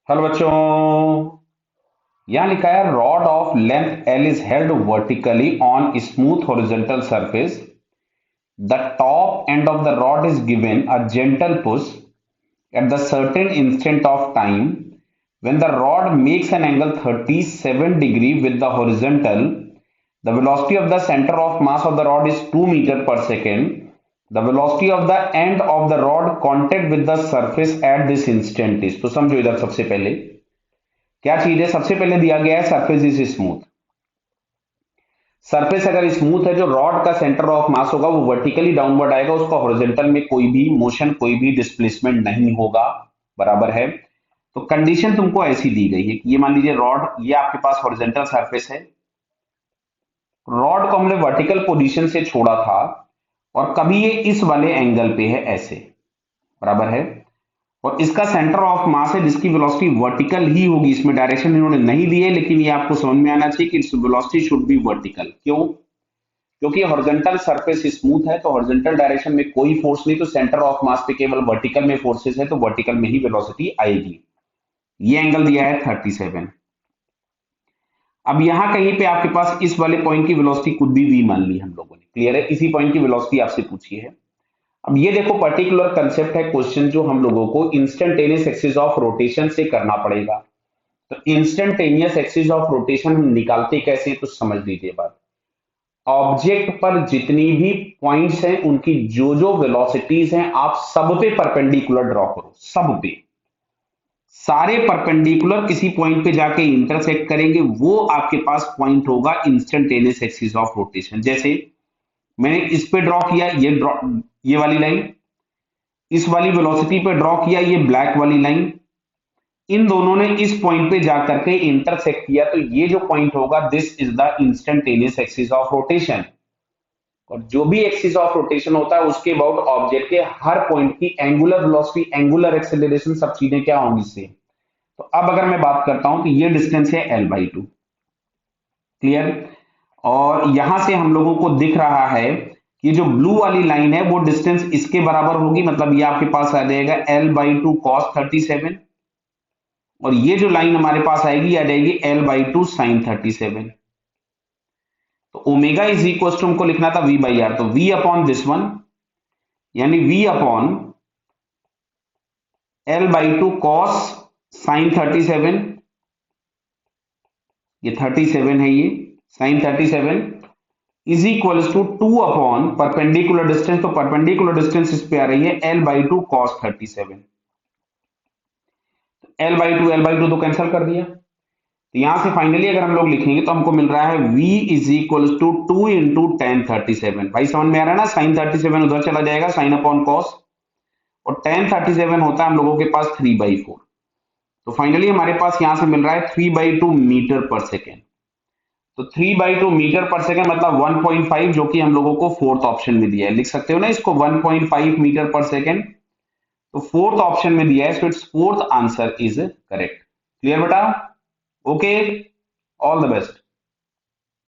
Hello बच्चों। यहां लिखा है rod of length L is held vertically on smooth horizontal surface. The top end of the rod is given a gentle push at the certain instant of time when the rod makes an angle 37 degree with the horizontal. The velocity of the center of mass of the rod is 2 meter per second. The velocity of the end of the rod contact with the surface at this instant is. तो समझो इधर सबसे पहले क्या चीज है। सबसे पहले दिया गया है सरफेस इज स्मूथ। सरफेस अगर स्मूथ है, जो रॉड का सेंटर ऑफ मास होगा वो वर्टिकली डाउनवर्ड आएगा, उसका हॉरिजॉन्टल में कोई भी मोशन, कोई भी डिस्प्लेसमेंट नहीं होगा। बराबर है। तो कंडीशन तुमको ऐसी दी गई है कि ये मान लीजिए रॉड, ये आपके पास हॉरिजॉन्टल सरफेस है, रॉड को हमने वर्टिकल पोजीशन से छोड़ा था और कभी ये इस वाले एंगल पे है ऐसे। बराबर है। और इसका सेंटर ऑफ मास है जिसकी वेलोसिटी वर्टिकल ही होगी। इसमें डायरेक्शन इन्होंने नहीं दी है, लेकिन ये आपको समझ में आना चाहिए कि its velocity should be vertical. क्यों? क्योंकि हॉरिजॉन्टल सरफेस स्मूथ है, तो हॉरिजॉन्टल डायरेक्शन में कोई फोर्स नहीं, तो सेंटर ऑफ मास पे केवल वर्टिकल में फोर्सेस है, तो वर्टिकल में ही वेलोसिटी आएगी। ये एंगल दिया है 37। अब यहां कहीं पे आपके पास इस वाले पॉइंट की वेलोसिटी कुछ भी वी मान ली हम लोगों ने। क्लियर है? इसी पॉइंट की वेलोसिटी आपसे पूछी है। अब ये देखो पर्टिकुलर कंसेप्ट है क्वेश्चन जो हम लोगों को इंस्टेंटेनियस एक्सिस ऑफ रोटेशन से करना पड़ेगा। तो इंस्टेंटेनियस एक्सिस ऑफ रोटेशन हम निकालते कैसे हैं, तो समझ लीजिए बात। ऑब्जेक्ट पर जितनी भी पॉइंट्स हैं उनकी जो जो वेलोसिटीज हैं आप सब पे परपेंडिकुलर ड्रॉ करो। सब पे सारे परपेंडिकुलर किसी पॉइंट पे जाके इंटरसेक्ट करेंगे, वो आपके पास पॉइंट होगा इंस्टेंटेनियस एक्सिस ऑफ रोटेशन। जैसे मैंने इस पे ड्रॉ किया, ये वाली लाइन, इस वाली वेलोसिटी पे ड्रॉ किया ये ब्लैक वाली लाइन, इन दोनों ने इस पॉइंट पे जाकर के इंटरसेक्ट किया, तो ये जो पॉइंट होगा this is the instantaneous axis of rotation. और जो भी एक्सिस ऑफ रोटेशन होता है उसके अबाउट ऑब्जेक्ट के हर पॉइंट की एंगुलर वेलोसिटी, एंगुलर एक्सेलरेशन, सब चीजें क्या होंगी सेम। तो अब अगर मैं बात करता हूं कि ये डिस्टेंस है L/2। क्लियर? और यहां से हम लोगों को दिख रहा है ये जो ब्लू वाली लाइन है वो डिस्टेंस इसके बराबर होगी, मतलब ये आपके पास आ जाएगा L/2 cos 37। और ये जो लाइन हमारे पास आएगी आ जाएगी L/2 sin 37। तो ओमेगा इज इक्वल टू हमको लिखना था V/R, तो V अपॉन दिस वन, यानी V upon L/2 cos sin 37, ये 37 है, ये sin 37 is equal to 2 upon perpendicular distance, तो परपेंडिकुलर डिस्टेंस इस पे आ रही है L/2 cos 37। L/2 तो कैंसिल कर दिया, तो यहां से फाइनली अगर हम लोग लिखेंगे तो हमको मिल रहा है V is equal to 2 into tan 37। भाई समझ में आ रहा है ना? साइन 37 उधर चला जाएगा, साइन अपॉन कॉस, और टेन 37 होता है हम लोगों के पास 3/4। तो फाइनली हमारे पास यहां से मिल रहा है 3/2 मीटर पर सेकेंड। तो 3/2 मीटर पर सेकेंड मतलब 1.5, जो कि हम लोगों को फोर्थ ऑप्शन में दिया है। लिख सकते हो ना इसको 1.5 मीटर पर सेकेंड, तो फोर्थ ऑप्शन में दिया है, so it's fourth answer is correct. Clear बेटा? Okay, all the best.